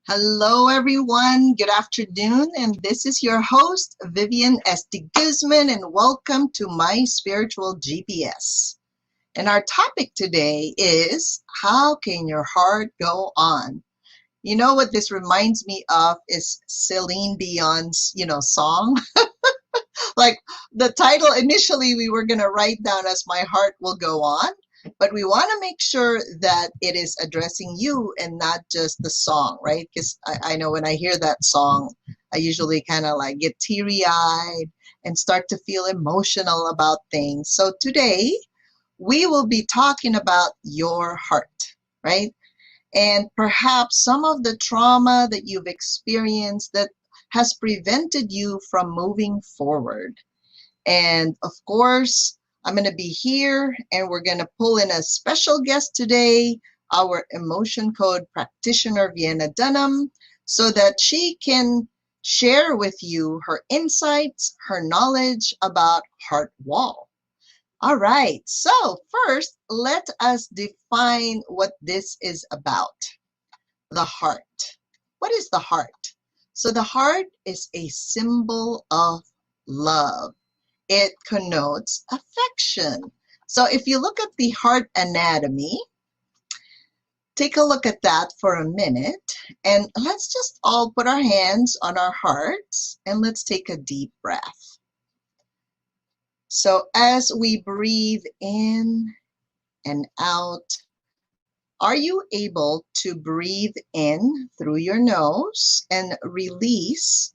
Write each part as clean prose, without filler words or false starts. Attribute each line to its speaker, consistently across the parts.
Speaker 1: Hello, everyone. Good afternoon. And this is your host, Vivian Esti Guzman, and welcome to my spiritual GPS. And our topic today is how can your heart go on? You know what this reminds me of is Celine Dion's, song. Like the title initially we were going to write down as My Heart Will Go On, but we want to make sure that it is addressing you and not just the song, right? Because I know when I hear that song, I usually kind of like get teary-eyed and start to feel emotional about things. So today we will be talking about your heart, right? And perhaps some of the trauma that you've experienced that has prevented you from moving forward. And of course, I'm going to be here and we're going to pull in a special guest today, our emotion code practitioner, Vienna Dunham, so that she can share with you her insights, her knowledge about heart wall. All right, so first, let us define what this is about. The heart. What is the heart? So the heart is a symbol of love. It connotes affection. So if you look at the heart anatomy, take a look at that for a minute, and let's just all put our hands on our hearts and let's take a deep breath. So as we breathe in and out, are you able to breathe in through your nose and release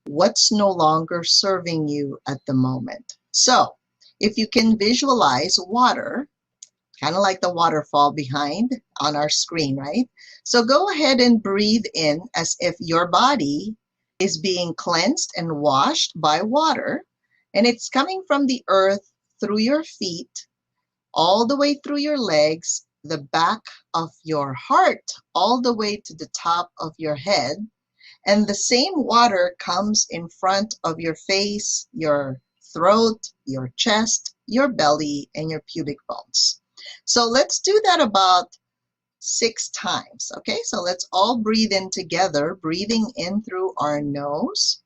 Speaker 1: what's no longer serving you at the moment? So if you can visualize water, kind of like the waterfall behind on our screen, right? So go ahead and breathe in as if your body is being cleansed and washed by water, and it's coming from the earth through your feet, all the way through your legs, the back of your heart, all the way to the top of your head. And the same water comes in front of your face, your throat, your chest, your belly, and your pubic bones. So let's do that about 6 times. Okay, so let's all breathe in together, breathing in through our nose,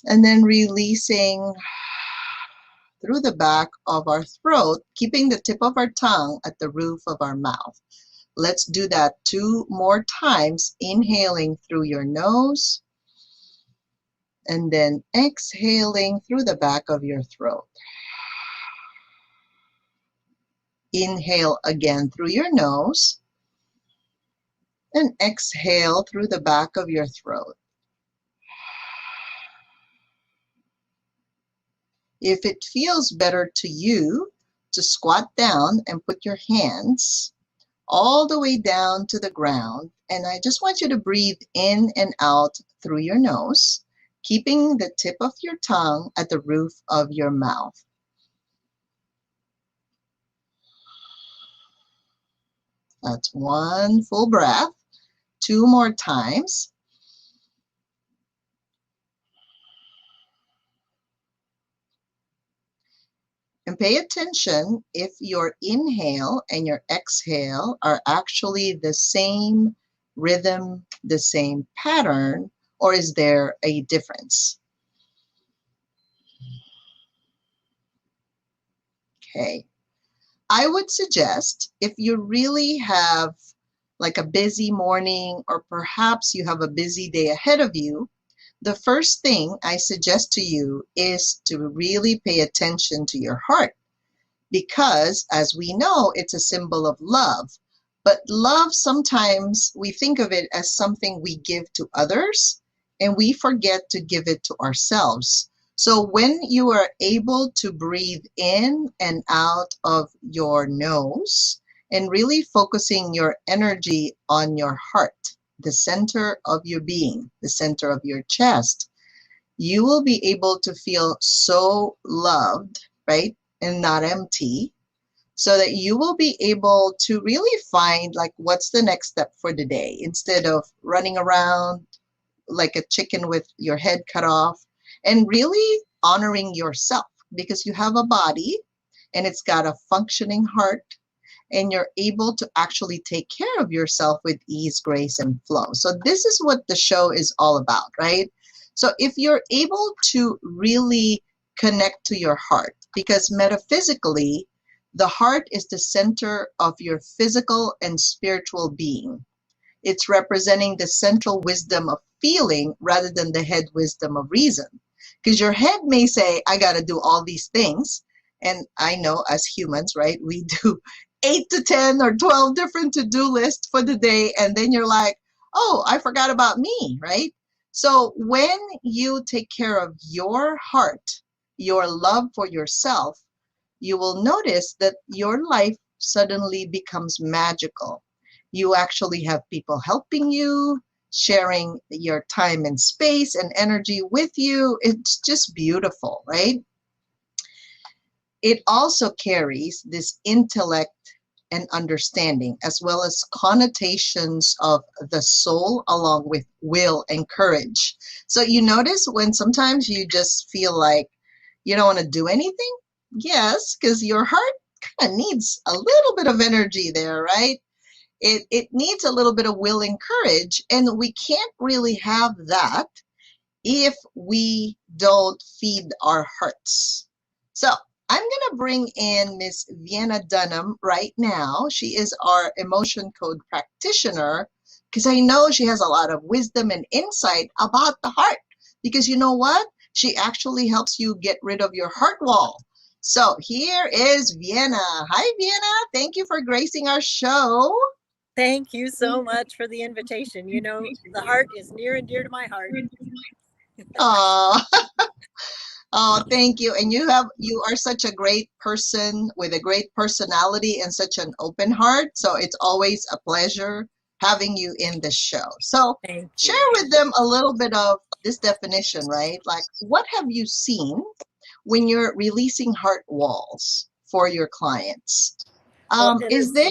Speaker 1: and then releasing through the back of our throat, keeping the tip of our tongue at the roof of our mouth. Let's do that 2 more times, inhaling through your nose and then exhaling through the back of your throat. Inhale again through your nose and exhale through the back of your throat. If it feels better to you to squat down and put your hands all the way down to the ground, and I just want you to breathe in and out through your nose, keeping the tip of your tongue at the roof of your mouth. That's 1 full breath, 2 more times. And pay attention if your inhale and your exhale are actually the same rhythm, the same pattern, or is there a difference? Okay. I would suggest if you really have like a busy morning or perhaps you have a busy day ahead of you, the first thing I suggest to you is to really pay attention to your heart, because as we know, it's a symbol of love. But love, sometimes we think of it as something we give to others and we forget to give it to ourselves. So when you are able to breathe in and out of your nose and really focusing your energy on your heart, the center of your being, the center of your chest, you will be able to feel so loved, right? And not empty, so that you will be able to really find like what's the next step for the day instead of running around like a chicken with your head cut off, and really honoring yourself, because you have a body and it's got a functioning heart and you're able to actually take care of yourself with ease, grace, and flow. So this is what the show is all about, right? So if you're able to really connect to your heart, because metaphysically, the heart is the center of your physical and spiritual being. It's representing the central wisdom of feeling rather than the head wisdom of reason. Because your head may say, I got to do all these things. And I know as humans, right, we do 8 to 10 or 12 different to-do lists for the day. And then you're like, oh, I forgot about me, right? So when you take care of your heart, your love for yourself, you will notice that your life suddenly becomes magical. You actually have people helping you, sharing your time and space and energy with you. It's just beautiful, right? It also carries this intellect and understanding, as well as connotations of the soul along with will and courage. So you notice when sometimes you just feel like you don't want to do anything? Yes, because your heart kind of needs a little bit of energy there, right? It needs a little bit of will and courage, and we can't really have that if we don't feed our hearts. So I'm going to bring in Miss Vienna Dunham right now. She is our emotion code practitioner because I know she has a lot of wisdom and insight about the heart. Because you know what? She actually helps you get rid of your heart wall. So here is Vienna. Hi, Vienna. Thank you for gracing our show.
Speaker 2: Thank you so much for the invitation. You know, the heart is near and dear to my heart.
Speaker 1: Aww. Oh, thank you. And you are such a great person with a great personality and such an open heart. So it's always a pleasure having you in the show. So share with them a little bit of this definition, right? Like, what have you seen when you're releasing heart walls for your clients? Is there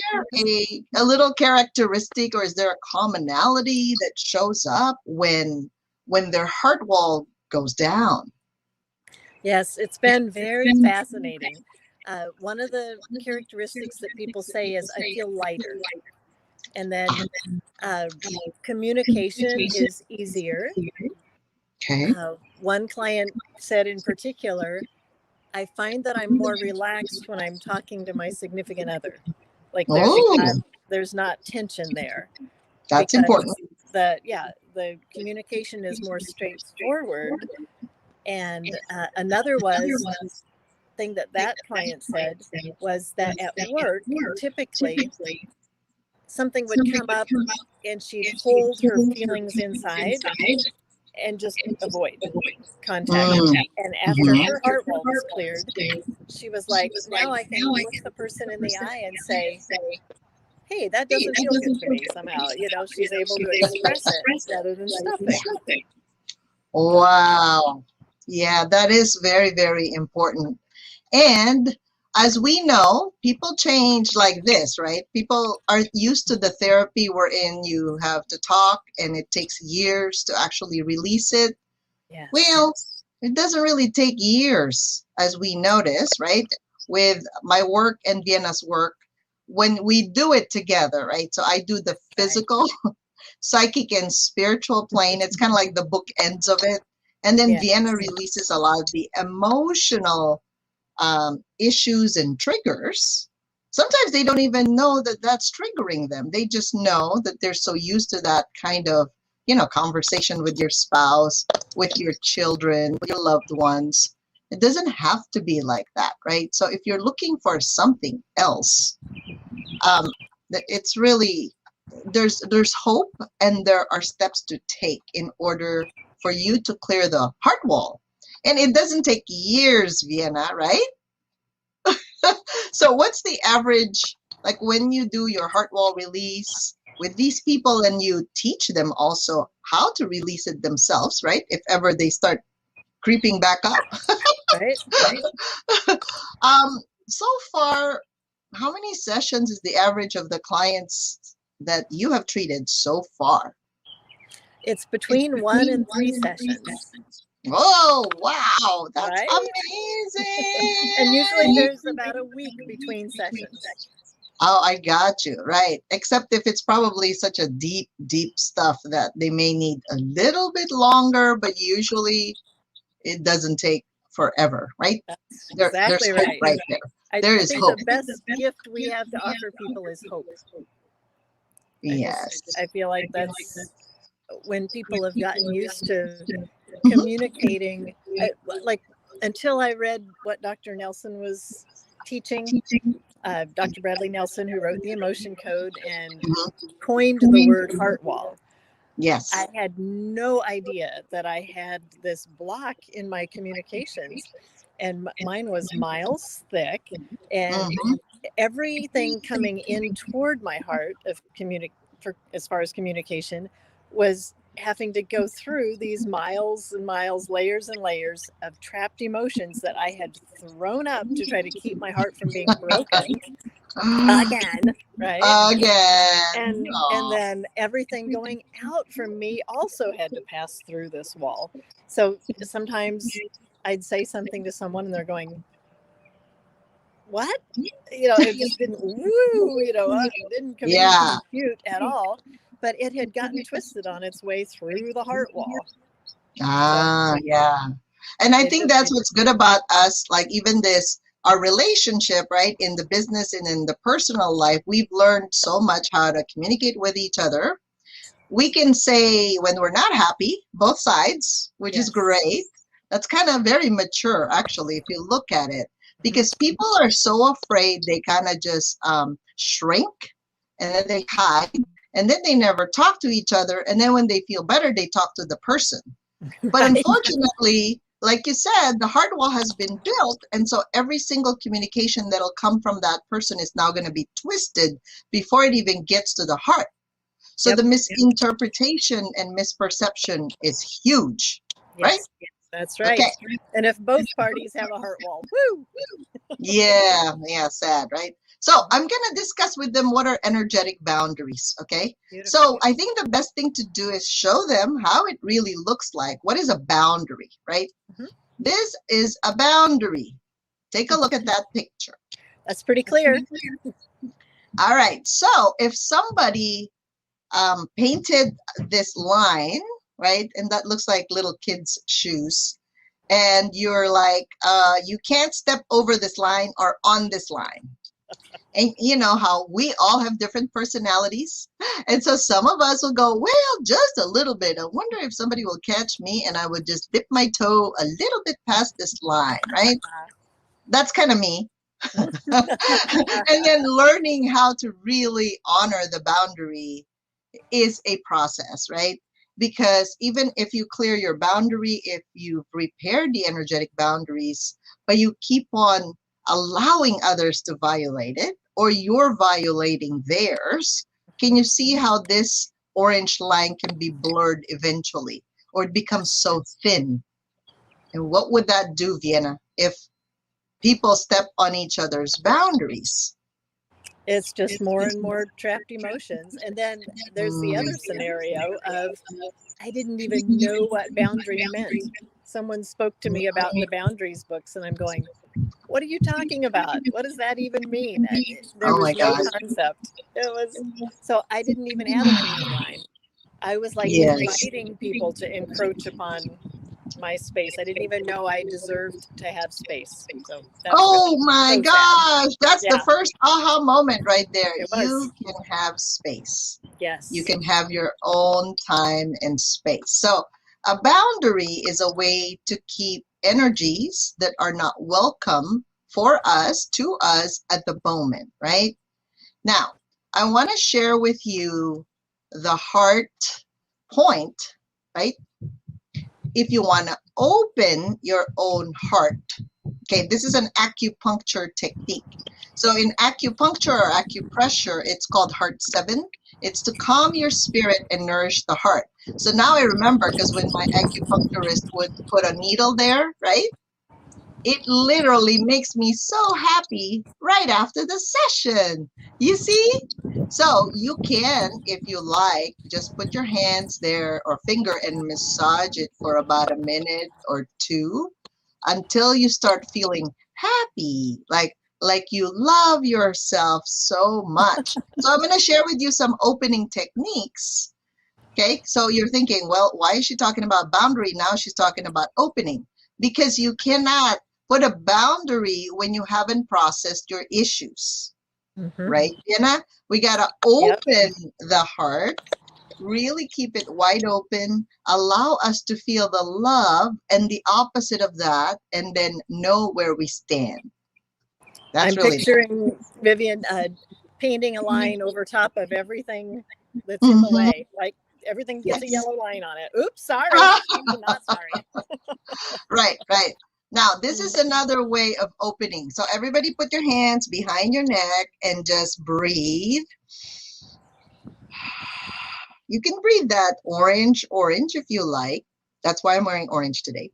Speaker 1: a little characteristic, or is there a commonality that shows up when their heart wall goes down?
Speaker 2: Yes, it's been very fascinating. One of the characteristics that people say is, I feel lighter. And then communication is easier.
Speaker 1: Okay.
Speaker 2: One client said in particular, I find that I'm more relaxed when I'm talking to my significant other. Like there's not tension there.
Speaker 1: That's important.
Speaker 2: The communication is more straightforward. And another thing that client said was that at work, typically something would come up and she'd hold her feelings inside and just avoid contact. And after her heart wall was cleared, she was like, now I can look the person in the eye and say, hey, that doesn't feel good to me somehow. You know, she's able to express it rather than stuffing.
Speaker 1: Wow. Yeah, that is very, very important. And as we know, people change like this, right? People are used to the therapy wherein you have to talk and it takes years to actually release it. Yes. Well, it doesn't really take years, as we notice, right? With my work and Vienna's work, when we do it together, right? So I do the physical, psychic, and spiritual plane. It's kind of like the bookends of it. And then Vienna releases a lot of the emotional issues and triggers. Sometimes they don't even know that that's triggering them. They just know that they're so used to that kind of, conversation with your spouse, with your children, with your loved ones. It doesn't have to be like that, right? So if you're looking for something else, it's really, there's hope, and there are steps to take in order for you to clear the heart wall. And it doesn't take years, Vienna, right? So what's the average, like when you do your heart wall release with these people and you teach them also how to release it themselves, right? If ever they start creeping back up.
Speaker 2: Right.
Speaker 1: So far, how many sessions is the average of the clients that you have treated so far?
Speaker 2: It's between 1 and 3 sessions.
Speaker 1: Oh, wow. That's amazing.
Speaker 2: And usually there's about a week between sessions.
Speaker 1: Oh, I got you. Right. Except if it's probably such a deep, deep stuff that they may need a little bit longer, but usually it doesn't take forever, right?
Speaker 2: That's
Speaker 1: There's
Speaker 2: exactly
Speaker 1: hope
Speaker 2: right.
Speaker 1: right there. There
Speaker 2: I
Speaker 1: is
Speaker 2: think the
Speaker 1: hope.
Speaker 2: best gift we have to offer people is hope.
Speaker 1: Yes.
Speaker 2: I feel like that's when people have gotten used to communicating. Like until I read what Dr. Nelson was teaching, Dr. Bradley Nelson, who wrote the Emotion Code and
Speaker 1: Mhm.
Speaker 2: coined the word heart wall. I
Speaker 1: Yes.
Speaker 2: had no idea that I had this block in my communications, and mine was miles thick, and
Speaker 1: Hmm.
Speaker 2: everything coming in toward my heart of as far as communication was having to go through these miles and miles, layers and layers of trapped emotions that I had thrown up to try to keep my heart from being broken again, right?
Speaker 1: Again.
Speaker 2: And
Speaker 1: Aw.
Speaker 2: then everything going out from me also had to pass through this wall. So sometimes I'd say something to someone and they're going, what? It just didn't woo, didn't come in
Speaker 1: Yeah.
Speaker 2: cute at all, but it had gotten twisted on its way through the heart wall. So
Speaker 1: Yeah. And I
Speaker 2: it
Speaker 1: think
Speaker 2: just,
Speaker 1: that's what's good about us, like even this, our relationship, right? In the business and in the personal life, we've learned so much how to communicate with each other. We can say when we're not happy, both sides, which is
Speaker 2: yes.
Speaker 1: great. That's kind of very mature, actually, if you look at it,
Speaker 2: Mhm.
Speaker 1: because people are so afraid they kind of just shrink and then they hide and then they never talk to each other. And then when they feel better, they talk to the person. But
Speaker 2: Right.
Speaker 1: unfortunately, like you said, the heart wall has been built. And so every single communication that'll come from that person is now going to be twisted before it even gets to the heart. So
Speaker 2: Yep.
Speaker 1: the misinterpretation and misperception is huge, right?
Speaker 2: Yes. That's
Speaker 1: Okay.
Speaker 2: right. And if both parties have a heart wall, woo.
Speaker 1: Yeah, yeah, sad, right? So
Speaker 2: Mhm.
Speaker 1: I'm going to discuss with them what are energetic boundaries, okay?
Speaker 2: Beautiful.
Speaker 1: So I think the best thing to do is show them how it really looks like. What is a boundary, right?
Speaker 2: Mhm.
Speaker 1: This is a boundary. Take a look at that picture.
Speaker 2: That's pretty clear.
Speaker 1: All right. So if somebody painted this line, right, and that looks like little kids' shoes, and you're like, you can't step over this line or on this line. And you know how we all have different personalities. And so some of us will go, well, just a little bit. I wonder if somebody will catch me. And I would just dip my toe a little bit past this line, right? That's kind of me. And then learning how to really honor the boundary is a process, right? Because even if you clear your boundary, if you've repaired the energetic boundaries, but you keep on allowing others to violate it, or you're violating theirs, can you see how this orange line can be blurred eventually, or it becomes so thin? And what would that do, Vienna, if people step on each other's boundaries?
Speaker 2: It's just more and more trapped emotions. And then there's the
Speaker 1: Mm.
Speaker 2: other scenario of I didn't even know what boundary meant. Someone spoke to me about the boundaries books, and I'm going, what are you talking about? What does that even mean? There
Speaker 1: Oh my
Speaker 2: was no
Speaker 1: gosh.
Speaker 2: concept. It was so I didn't even have a clean line. I was like
Speaker 1: Yes.
Speaker 2: inviting people to encroach upon my space. I didn't even know I deserved to have space. So that was
Speaker 1: Oh my
Speaker 2: so sad.
Speaker 1: gosh, that's the
Speaker 2: Yeah,
Speaker 1: first aha moment right there.
Speaker 2: it was.
Speaker 1: You can have space. You
Speaker 2: Yes.
Speaker 1: can have your own time and space. So, a boundary is a way to keep energies that are not welcome for us, to us at the moment, right? Now, I want to share with you the heart point, right? If you want to open your own heart. Okay, this is an acupuncture technique. So in acupuncture or acupressure, it's called heart 7. It's to calm your spirit and nourish the heart. So now I remember because when my acupuncturist would put a needle there, right? It literally makes me so happy right after the session. You see? So you can, if you like, just put your hands there or finger and massage it for about a minute or two until you start feeling happy. Like like you love yourself so much. So I'm going to share with you some opening techniques. Okay, so you're thinking, well, why is she talking about boundary? Now she's talking about opening, because you cannot put a boundary when you haven't processed your issues, right? Vienna, we got to
Speaker 2: Yep.
Speaker 1: open the heart, really keep it wide open, allow us to feel the love and the opposite of that, and then know where we stand. That's
Speaker 2: I'm
Speaker 1: really
Speaker 2: picturing Vivian painting a line over top of everything that's in the
Speaker 1: Mhm.
Speaker 2: way. Like everything gets a
Speaker 1: Yes.
Speaker 2: yellow line on it. Oops, sorry. Not sorry.
Speaker 1: Right, right. Now, this is another way of opening. So everybody put your hands behind your neck and just breathe. You can breathe that orange if you like. That's why I'm wearing orange today.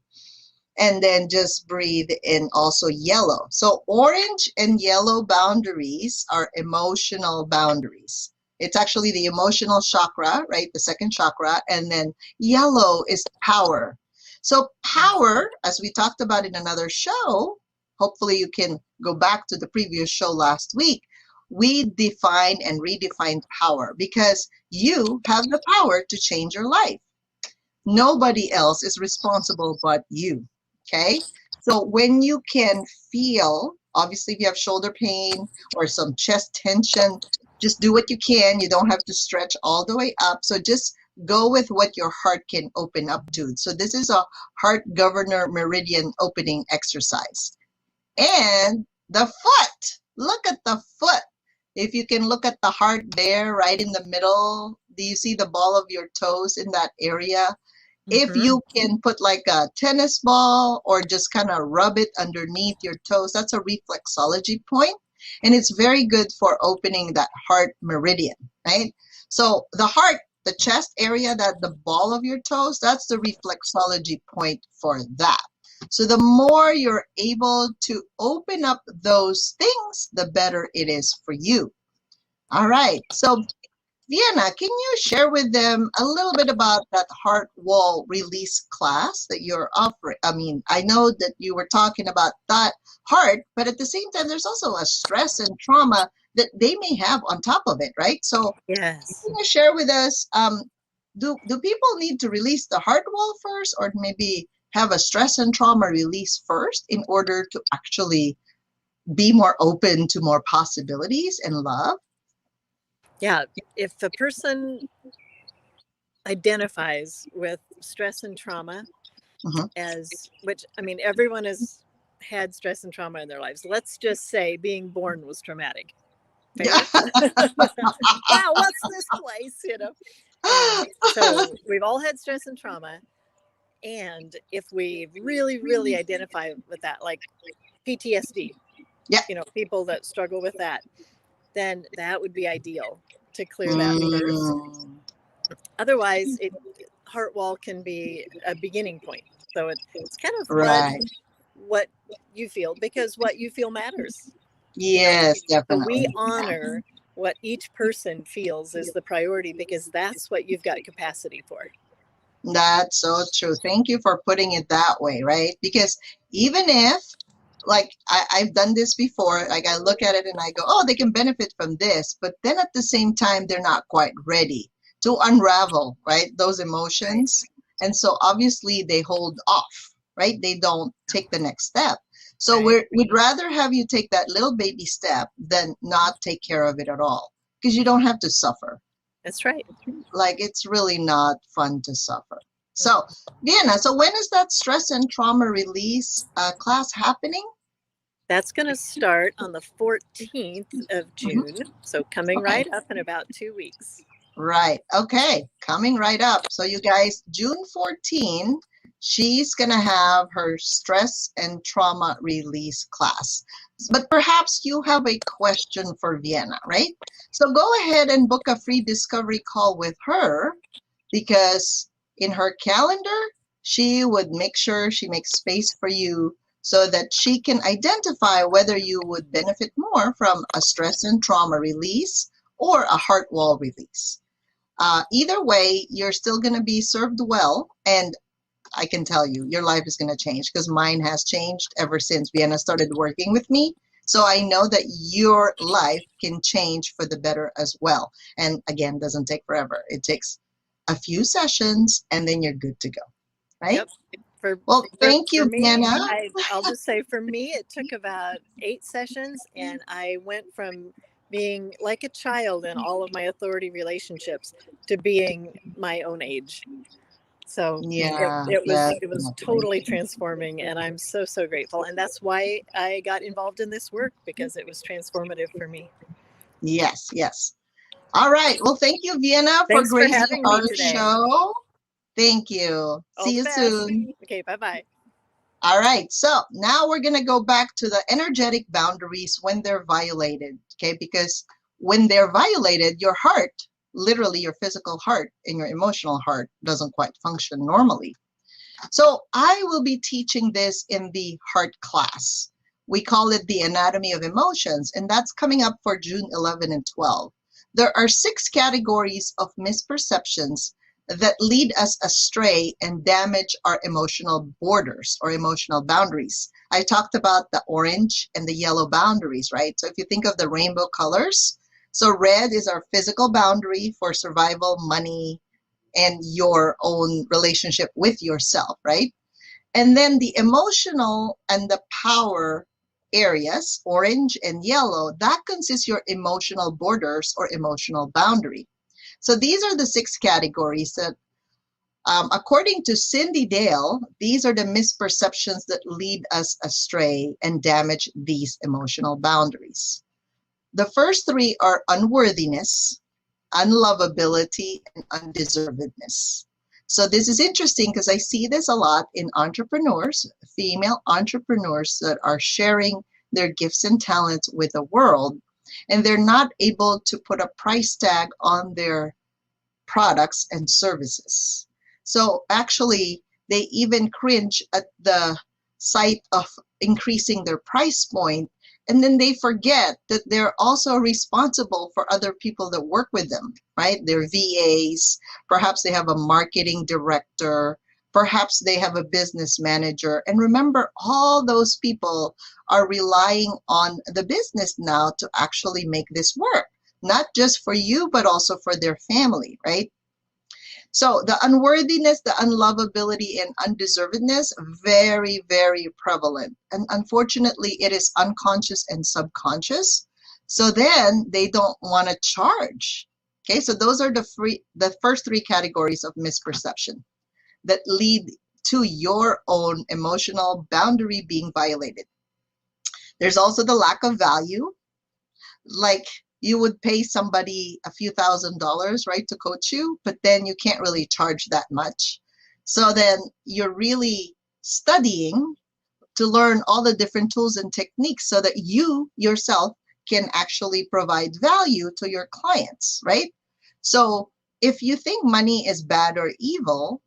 Speaker 1: And then just breathe in also yellow. So orange and yellow boundaries are emotional boundaries. It's actually the emotional chakra, right? The second chakra. And then yellow is power. So power, as we talked about in another show, hopefully you can go back to the previous show last week. We define and redefine power because you have the power to change your life. Nobody else is responsible but you. Okay. So when you can feel, obviously, if you have shoulder pain or some chest tension, just do what you can. You don't have to stretch all the way up. So just go with what your heart can open up to. So this is a heart governor meridian opening exercise. And the foot, look at the foot. If you can look at the heart there, right in the middle, do you see the ball of your toes in that area? If you can put like a tennis ball or just kind of rub it underneath your toes, that's a reflexology point, and it's very good for opening that heart meridian, right? So the heart, the chest area, that the ball of your toes, that's the reflexology point for that. So the more you're able to open up those things, the better it is for you. All right. So Vienna, can you share with them a little bit about that heart wall release class that you're offering? I mean, I know that you were talking about that heart, but at the same time, there's also a stress and trauma that they may have on top of it, right? So
Speaker 2: Yes.
Speaker 1: can you share with us, do people need to release the heart wall first, or maybe have a stress and trauma release first in order to actually be more open to more possibilities and love?
Speaker 2: Yeah. If the person identifies with stress and trauma
Speaker 1: Mhm.
Speaker 2: as, which, I mean, everyone has had stress and trauma in their lives. Let's just say being born was traumatic.
Speaker 1: Yeah.
Speaker 2: Fair? Wow, what's this place? So we've all had stress and trauma. And if we really, really identify with that, like PTSD,
Speaker 1: Yeah.
Speaker 2: people that struggle with that, then that would be ideal to clear that first.
Speaker 1: Mm,
Speaker 2: Otherwise, heart wall can be a beginning point. So it's kind of
Speaker 1: right.
Speaker 2: what you feel, because what you feel matters.
Speaker 1: Yes,
Speaker 2: So we
Speaker 1: definitely.
Speaker 2: honor what each person feels is the priority, because that's what you've got capacity for.
Speaker 1: That's so true. Thank you for putting it that way, right? Because even if, like, I've done this before, like I look at it and I go, oh, they can benefit from this. But then at the same time, they're not quite ready to unravel, right? Those
Speaker 2: Right.
Speaker 1: emotions. And so obviously they hold off, right? They don't take the next step. So
Speaker 2: Right.
Speaker 1: we'd rather have you take that little baby step than not take care of it at all, because you don't have to suffer.
Speaker 2: That's right.
Speaker 1: Like, it's really not fun to suffer. So, Vienna, so when is that stress and trauma release class happening?
Speaker 2: That's going to start on the 14th of
Speaker 1: Mhm.
Speaker 2: June. So coming
Speaker 1: Okay.
Speaker 2: right up in about 2 weeks.
Speaker 1: Right. Okay. Coming right up. So you guys, June 14, she's going to have her stress and trauma release class. But perhaps you have a question for Vienna, right? So go ahead and book a free discovery call with her, because in her calendar, she would make sure she makes space for you so that she can identify whether you would benefit more from a stress and trauma release or a heart wall release. Either way, you're still going to be served well. And I can tell you, your life is going to change, because mine has changed ever since Vienna started working with me. So I know that your life can change for the better as well. And again, doesn't take forever. It takes a few sessions and then you're good to go, right?
Speaker 2: Yep. For
Speaker 1: Well, thank
Speaker 2: for
Speaker 1: you,
Speaker 2: me,
Speaker 1: Vienna.
Speaker 2: I'll just say for me, it took about 8 sessions, and I went from being like a child in all of my authority relationships to being my own age. So
Speaker 1: Yeah,
Speaker 2: it was
Speaker 1: definitely.
Speaker 2: totally transforming, and I'm so so grateful. And that's why I got involved in this work, because it was transformative for me.
Speaker 1: Yes, yes. All right. Well, thank you, Vienna, for
Speaker 2: Thanks for
Speaker 1: gracing
Speaker 2: having me
Speaker 1: our
Speaker 2: today.
Speaker 1: show. Thank you.
Speaker 2: All
Speaker 1: See
Speaker 2: the
Speaker 1: you
Speaker 2: best.
Speaker 1: soon.
Speaker 2: Okay, bye bye.
Speaker 1: All right. So now we're going to go back to the energetic boundaries when they're violated. Okay. Because when they're violated, your heart, literally your physical heart and your emotional heart, doesn't quite function normally. So I will be teaching this in the heart class. We call it the anatomy of emotions, and that's coming up for June 11 and 12. There are 6 categories of misperceptions that lead us astray and damage our emotional borders or emotional boundaries. I talked about the orange and the yellow boundaries, right? So if you think of the rainbow colors, so red is our physical boundary for survival, money, and your own relationship with yourself, right? And then the emotional and the power areas, orange and yellow, that consists your emotional borders or emotional boundary. So these are the 6 categories that, according to Cindy Dale, these are the misperceptions that lead us astray and damage these emotional boundaries. The first 3 are unworthiness, unlovability, and undeservedness. So this is interesting because I see this a lot in entrepreneurs, female entrepreneurs that are sharing their gifts and talents with the world, and they're not able to put a price tag on their products and services. So actually, they even cringe at the sight of increasing their price point, and then they forget that they're also responsible for other people that work with them, right? They're VAs, perhaps they have a marketing director, perhaps they have a business manager. And remember, all those people are relying on the business now to actually make this work, not just for you, but also for their family, right? So the unworthiness, the unlovability, and undeservedness, very, very prevalent. And unfortunately, it is unconscious and subconscious. So then they don't want to charge. Okay, so those are the first 3 categories of misperception that lead to your own emotional boundary being violated. There's also the lack of value, like you would pay somebody a few $1,000s, right, to coach you, but then you can't really charge that much. So then you're really studying to learn all the different tools and techniques so that you yourself can actually provide value to your clients, right? So if you think money is bad or evil,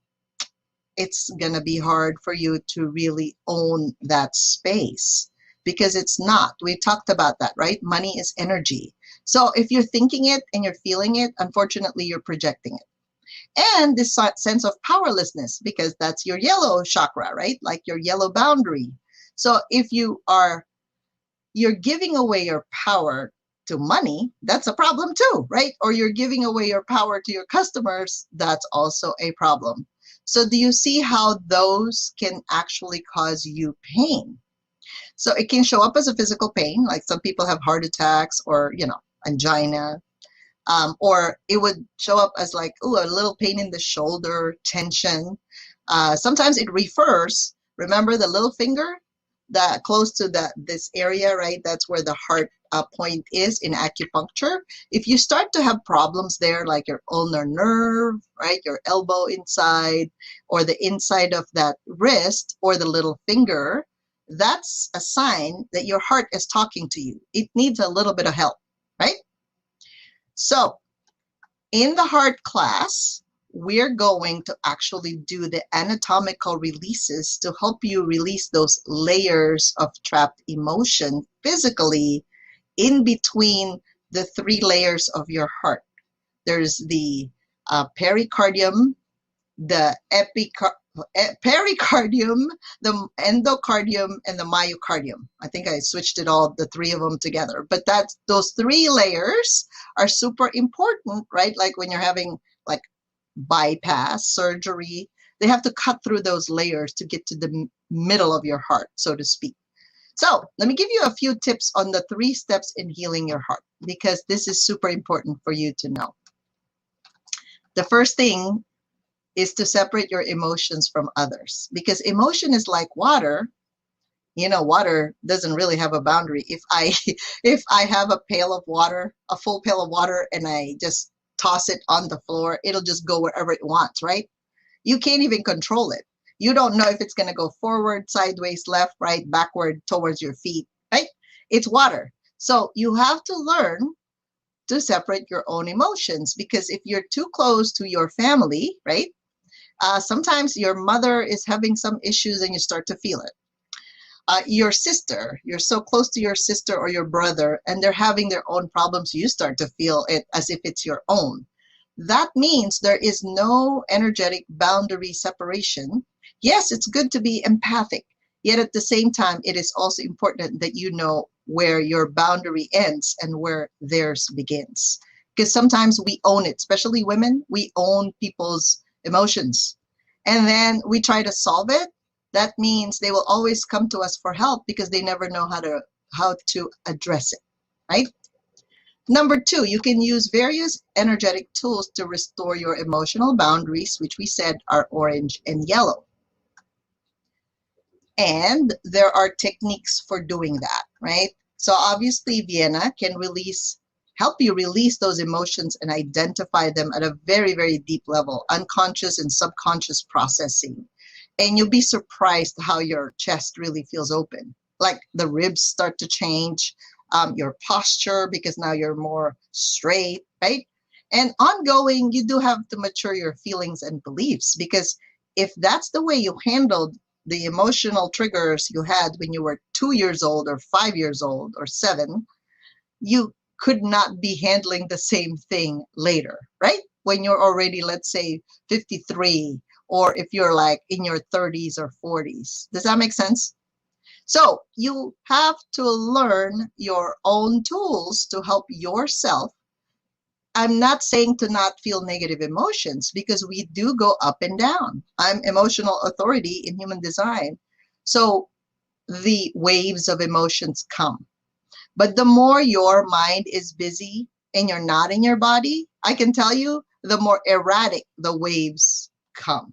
Speaker 1: it's going to be hard for you to really own that space because it's not. We talked about that, right? Money is energy. So if you're thinking it and you're feeling it, unfortunately, you're projecting it. And this sense of powerlessness, because that's your yellow chakra, right? Like your yellow boundary. So if you're giving away your power to money, that's a problem too, right? Or you're giving away your power to your customers, that's also a problem. So do you see how those can actually cause you pain? So it can show up as a physical pain, like some people have heart attacks or, angina, or it would show up as like, oh, a little pain in the shoulder, tension. Sometimes it refers, remember the little finger, that close to this area, right? That's where the heart point is in acupuncture. If you start to have problems there, like your ulnar nerve, right, your elbow inside, or the inside of that wrist, or the little finger, that's a sign that your heart is talking to you. It needs a little bit of help, right? So in the heart class, we're going to actually do the anatomical releases to help you release those layers of trapped emotion physically in between the 3 layers of your heart. There's the pericardium, the pericardium, the endocardium, and the myocardium. I think I switched it all, the three of them together. But those three layers are super important, right? Like when you're having like bypass surgery, they have to cut through those layers to get to the middle of your heart, so to speak. So let me give you a few tips on the 3 steps in healing your heart, because this is super important for you to know. The first thing is to separate your emotions from others, because emotion is like water. You know, water doesn't really have a boundary. If I have a pail of water, a full pail of water, and I just toss it on the floor, it'll just go wherever it wants, right? You can't even control it. You don't know if it's going to go forward, sideways, left, right, backward, towards your feet, right? It's water. So you have to learn to separate your own emotions, because if you're too close to your family, right? Sometimes your mother is having some issues and you start to feel it. Your sister, you're so close to your sister or your brother and they're having their own problems, you start to feel it as if it's your own. That means there is no energetic boundary separation. Yes, it's good to be empathic, yet at the same time, it is also important that you know where your boundary ends and where theirs begins. Because sometimes we own it, especially women, we own people's emotions. And then we try to solve it. That means they will always come to us for help because they never know how to address it, right? Number 2, you can use various energetic tools to restore your emotional boundaries, which we said are orange and yellow. And there are techniques for doing that, right? So obviously Vienna can help you release those emotions and identify them at a very, very deep level, unconscious and subconscious processing. And you'll be surprised how your chest really feels open. Like the ribs start to change, your posture, because now you're more straight, right? And ongoing, you do have to mature your feelings and beliefs, because if that's the way you handled the emotional triggers you had when you were 2 years old or 5 years old or 7, you could not be handling the same thing later, right? When you're already, let's say, 53, or if you're like in your 30s or 40s. Does that make sense? So you have to learn your own tools to help yourself. I'm not saying to not feel negative emotions, because we do go up and down. I'm emotional authority in human design. So the waves of emotions come. But the more your mind is busy and you're not in your body, I can tell you, the more erratic the waves come.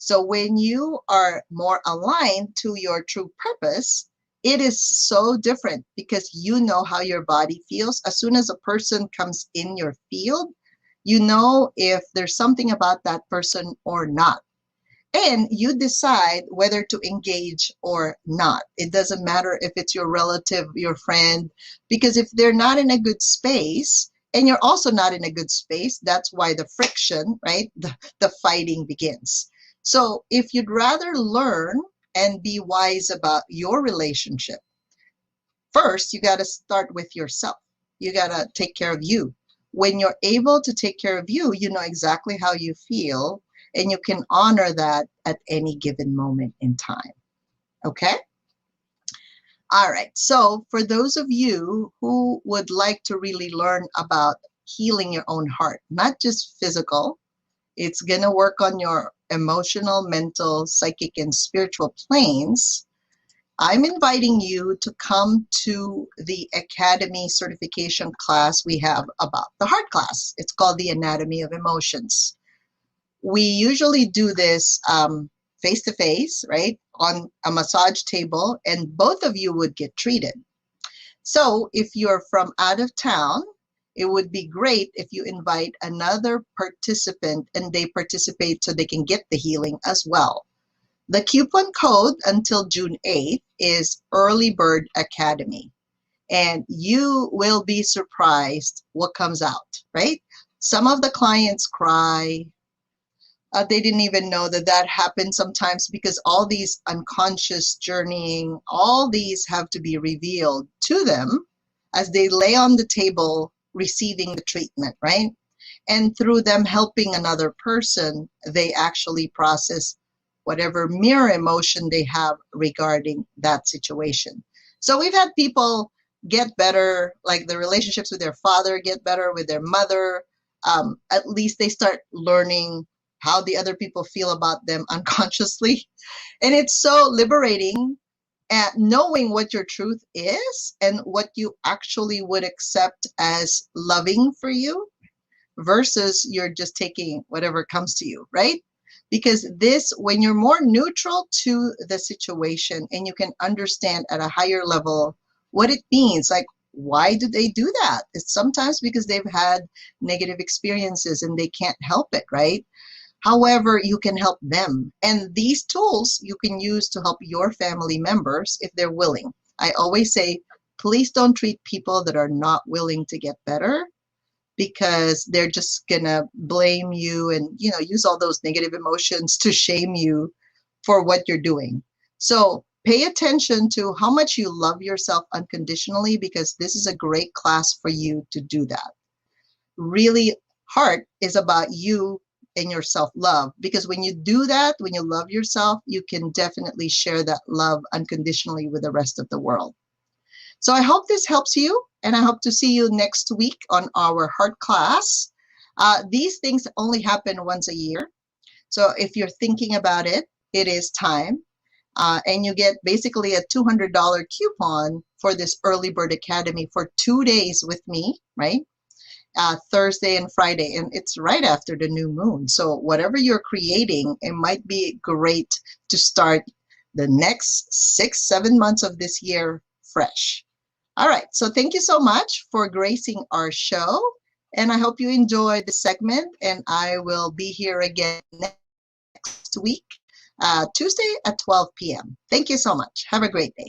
Speaker 1: So when you are more aligned to your true purpose, it is so different, because you know how your body feels. As soon as a person comes in your field, you know if there's something about that person or not. And you decide whether to engage or not. It doesn't matter if it's your relative, your friend, because if they're not in a good space and you're also not in a good space, that's why the friction, right? The fighting begins. So if you'd rather learn and be wise about your relationship, first, you got to start with yourself. You got to take care of you. When you're able to take care of you, you know exactly how you feel, and you can honor that at any given moment in time. Okay? All right. So for those of you who would like to really learn about healing your own heart, not just physical, it's going to work on your emotional, mental, psychic, and spiritual planes. I'm inviting you to come to the Academy certification class we have about the heart class. It's called the Anatomy of Emotions. We usually do this face-to-face, right, on a massage table, and both of you would get treated. So if you're from out of town, it would be great if you invite another participant and they participate so they can get the healing as well. The coupon code until June 8th is Early Bird Academy, and you will be surprised what comes out, right? Some of the clients cry. They didn't even know that happened sometimes, because all these unconscious journeying, all these have to be revealed to them as they lay on the table receiving the treatment, right? And through them helping another person, they actually process whatever mirror emotion they have regarding that situation. So we've had people get better, like the relationships with their father get better, with their mother. At least they start learning how the other people feel about them unconsciously. And it's so liberating at knowing what your truth is and what you actually would accept as loving for you versus you're just taking whatever comes to you, right? Because this, when you're more neutral to the situation and you can understand at a higher level what it means, like, why do they do that? It's sometimes because they've had negative experiences and they can't help it, right? However, you can help them. And these tools you can use to help your family members if they're willing. I always say, please don't treat people that are not willing to get better, because they're just gonna blame you and, you know, use all those negative emotions to shame you for what you're doing. So pay attention to how much you love yourself unconditionally, because this is a great class for you to do that. Really, heart is about you and your self-love, because when you do that, when you love yourself, you can definitely share that love unconditionally with the rest of the world. So I hope this helps you, and I hope to see you next week on our heart class. These things only happen once a year. So if you're thinking about it, it is time. And you get basically a $200 coupon for this Early Bird Academy for 2 days with me, right? Thursday and Friday, and it's right after the new moon. So whatever you're creating, it might be great to start the next 6-7 months of this year fresh. All right, so thank you so much for gracing our show, and I hope you enjoyed the segment, and I will be here again next week, Tuesday at 12 p.m. Thank you so much. Have a great day.